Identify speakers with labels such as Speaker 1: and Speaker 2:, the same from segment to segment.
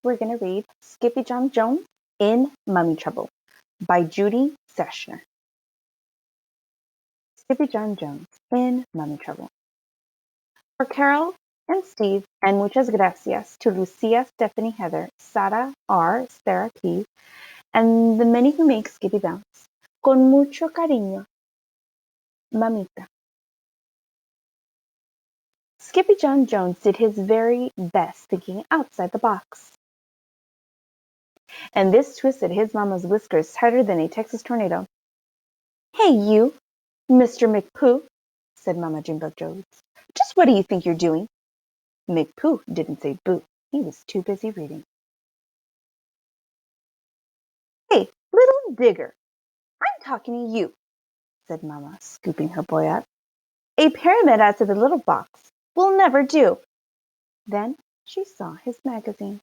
Speaker 1: we're going to read Skippyjon Jones in Mummy Trouble by Judy Seshner. Skippyjon Jones in Mummy Trouble. For Carol and Steve, and muchas gracias to Lucia, Stephanie, Heather, Sara R, Sarah P, and the many who make Skippy bounce. Con mucho cariño, Mamita. Skippyjon Jones did his very best thinking outside the box. And this twisted his mama's whiskers tighter than a Texas tornado. Hey, you, Mr. McPooh, said Mama Jimbo Jones. Just what do you think you're doing? McPooh didn't say boo. He was too busy reading. Hey, little digger, I'm talking to you, said Mama, scooping her boy up. A pyramid out of the little box will never do. Then she saw his magazine.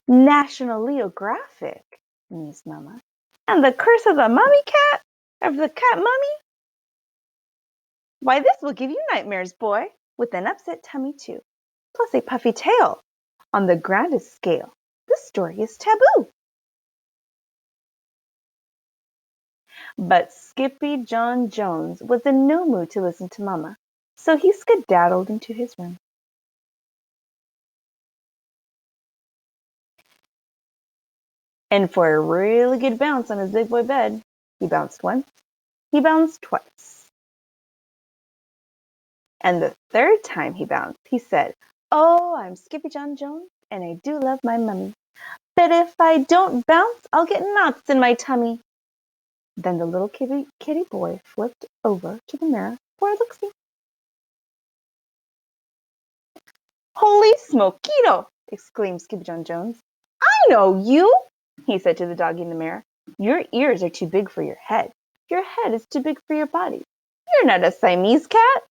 Speaker 1: National Geographic, mused Mama. And the curse of the mummy cat? Of the cat mummy? Why, this will give you nightmares, boy, with an upset tummy too, plus a puffy tail. On the grandest scale, this story is taboo. But Skippyjon Jones was in no mood to listen to Mama, so he skedaddled into his room. And for a really good bounce on his big boy bed, he bounced once, he bounced twice. And the third time he bounced, he said, "Oh, I'm Skippyjon Jones, and I do love my mummy. But if I don't bounce, I'll get knots in my tummy." Then the little kitty boy flipped over to the mirror for a look-see. "Holy smokeito!" exclaimed Skippyjon Jones. "I know you," he said to the doggy in the mirror. "Your ears are too big for your head. Your head is too big for your body. You're not a Siamese cat."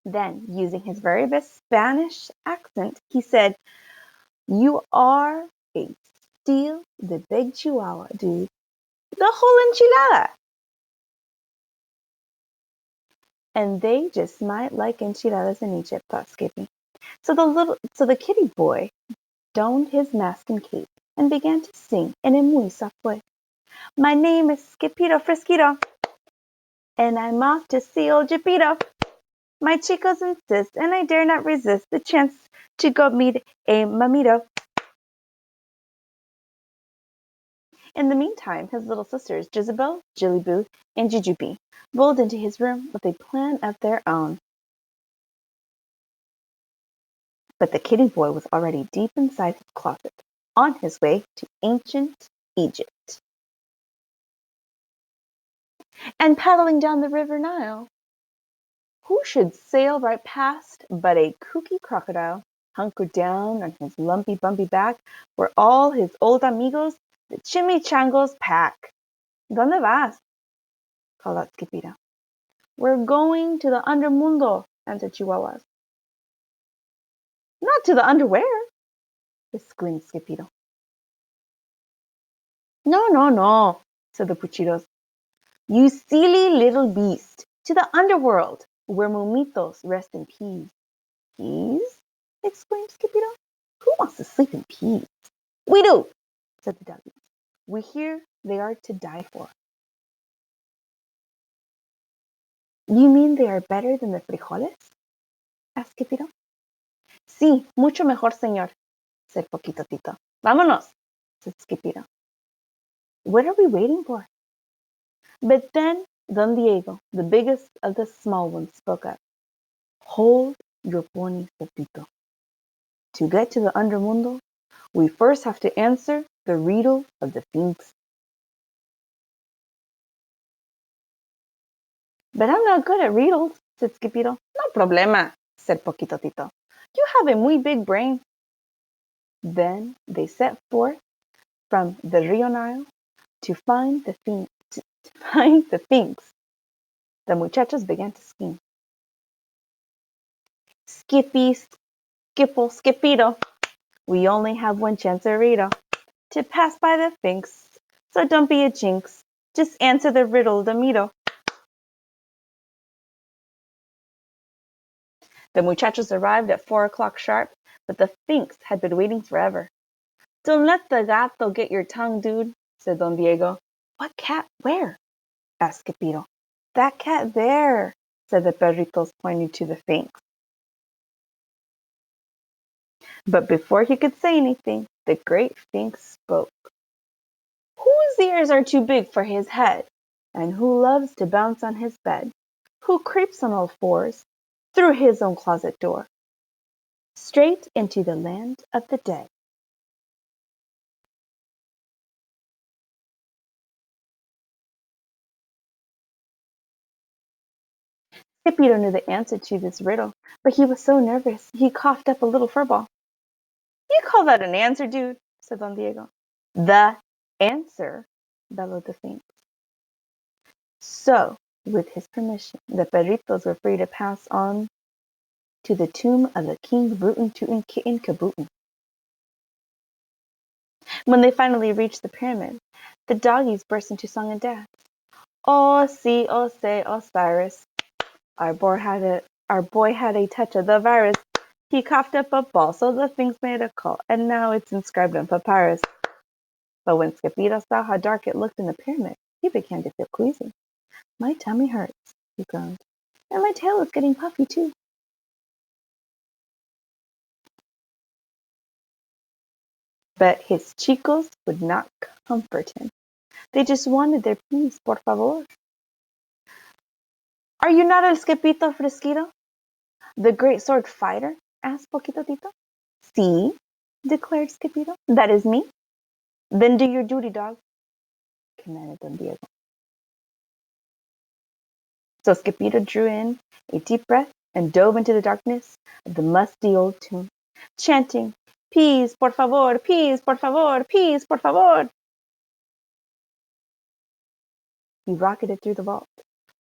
Speaker 1: Then, using his very best Spanish accent, he said, "You are a steal the big chihuahua, dude. The whole enchilada." And they just might like enchiladas in Egypt, thought Skippy. So the kitty boy donned his mask and cape and began to sing in a muy soft way. "My name is Skippito Frisquito, and I'm off to see old Geppetto. My chicos insist, and I dare not resist the chance to go meet a mamito." In the meantime, his little sisters, Jezebel, Jillyboo, and Jujubee, rolled into his room with a plan of their own. But the kitty boy was already deep inside his closet, on his way to ancient Egypt. And paddling down the river Nile, who should sail right past but a kooky crocodile, hunkered down on his lumpy bumpy back, where all his old amigos, the chimichangos, pack. "¿Dónde vas?" called out Skippito. "We're going to the undermundo," answered Chihuahuas. "Not to the underwear," exclaimed Skippito. "No, no, no," said the Puchitos. "You silly little beast, to the underworld, where mumitos rest in peace." "Peas?" exclaimed Skippito. "Who wants to sleep in peas?" "We do," said the doggies. "We hear they are to die for." "You mean they are better than the frijoles?" asked Skippito. "Sí, mucho mejor, señor," said Poquito Tito. "Vámonos," said Skippito. "What are we waiting for?" But then Don Diego, the biggest of the small ones, spoke up. "Hold your ponies, Pepito. To get to the undermundo, we first have to answer the riddle of the Sphinx." "But I'm not good at riddles," said Skippito. "No problema," said Poquito Tito. "You have a muy big brain." Then they set forth from the Rio Nile to find the Sphinx. The muchachos began to scheme. "Skippy, Skipple, Skippito, we only have one chance, to pass by the Sphinx. So don't be a jinx. Just answer the riddle, Damito." The muchachos arrived at 4 o'clock sharp, but the Sphinx had been waiting forever. Don't let the gato get your tongue, dude, said Don Diego. What cat? Where? Asked Skippyjon. That cat there, said the perritos, pointing to the Sphinx. But before he could say anything, the great Sphinx spoke. Whose ears are too big for his head? And who loves to bounce on his bed? Who creeps on all fours through his own closet door, straight into the land of the dead? Skippyjon knew the answer to this riddle, but he was so nervous he coughed up a little furball. You call that an answer, dude? Said Don Diego. The answer, bellowed the Sphinx. So, with his permission, the perritos were free to pass on to the tomb of the king rootin' tootin' kitten kabootin'. When they finally reached the pyramid, the doggies burst into song and dance. Oh, see, oh, say, Osiris. Our boy had a touch of the virus. He coughed up a ball, so the Sphinx made a call, and now it's inscribed on papyrus. But when Skippyjon saw how dark it looked in the pyramid, he began to feel queasy. My tummy hurts, he groaned, and my tail is getting puffy too. But his chicos would not comfort him. They just wanted their peace, por favor. Are you not el Skipito Fresquito, the great sword fighter? Asked Poquito Tito. See, declared Skippyjon. That is me. Then do your duty, dog, commanded Don Diego. So Skippyjon drew in a deep breath and dove into the darkness of the musty old tomb, chanting, Peace, por favor, peace, por favor, peace, por favor. He rocketed through the vault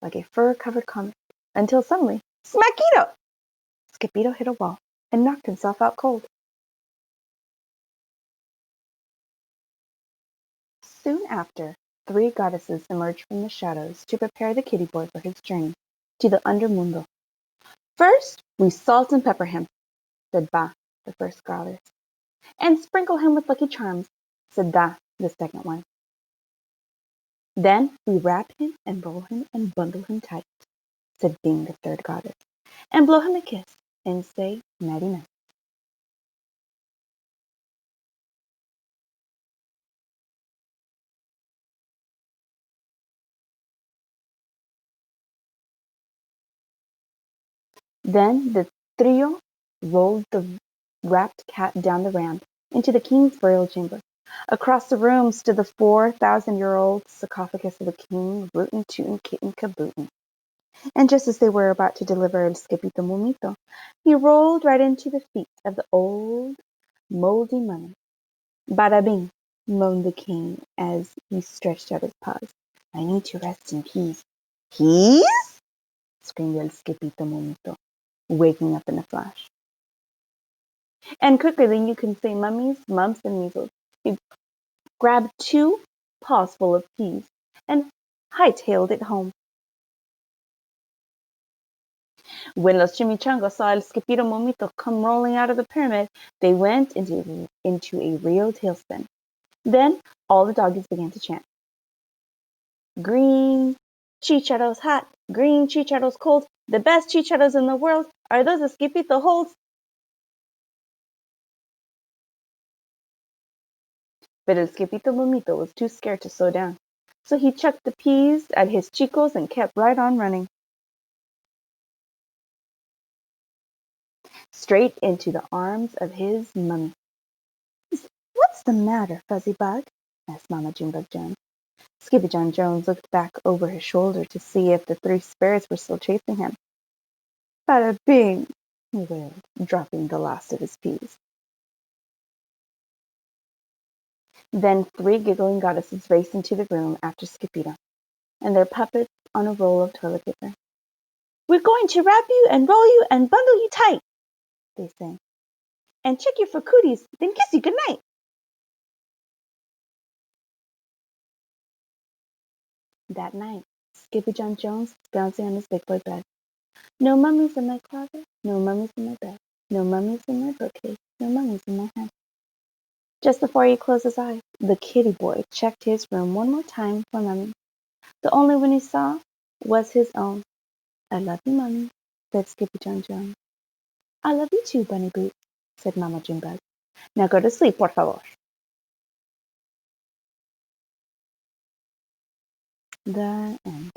Speaker 1: like a fur-covered comet until suddenly, smackito! Skippyjon hit a wall and knocked himself out cold. Soon after, 3 goddesses emerged from the shadows to prepare the kitty boy for his journey to the undermundo. First, we salt and pepper him, said Ba, the first goddess. And sprinkle him with lucky charms, said Da, the second one. Then we wrap him and roll him and bundle him tight, said Bing, the third goddess, and blow him a kiss and say nighty night. Then the trio rolled the wrapped cat down the ramp into the king's burial chamber. Across the room stood the 4,000-year-old sarcophagus of the king, rootin' tootin' kitten kabootin'. And just as they were about to deliver El Skipito Mumito, he rolled right into the feet of the old, moldy mummy. Bada bing, moaned the king as he stretched out his paws. I need to rest in peace. Peace? Screamed El Skipito Mumito, waking up in a flash. And quicker than you can say mummies, mumps, and measles, he grabbed 2 paws full of peas and hightailed it home. When los chimichangas saw El Skipito Momito come rolling out of the pyramid, they went into a real tailspin. Then all the doggies began to chant. Green chicharros hot, green chicharros cold, the best chicharros in the world are those that Skipito holds. But El Skipito Momito was too scared to slow down, so he chucked the peas at his chicos and kept right on running. Straight into the arms of his mummy. What's the matter, Fuzzy Bug? Asked Mama Junebug Jones. Skippyjon Jones looked back over his shoulder to see if the 3 spirits were still chasing him. Bada bing, he wailed, dropping the last of his peas. Then 3 giggling goddesses raced into the room after Skippyjon, and their puppets on a roll of toilet paper. We're going to wrap you and roll you and bundle you tight, they sang, and check you for cooties, then kiss you goodnight. That night, Skippyjon Jones was bouncing on his big boy bed, No mummies in my closet, no mummies in my bed, no mummies in my bookcase, no mummies in my head. Just before he closed his eyes, the kitty boy checked his room one more time for mummies. The only one he saw was his own. I love you, Mummy, said Skippyjon Jones. I love you too, Bunny Boots, said Mama Junebug. Now go to sleep, por favor. The end.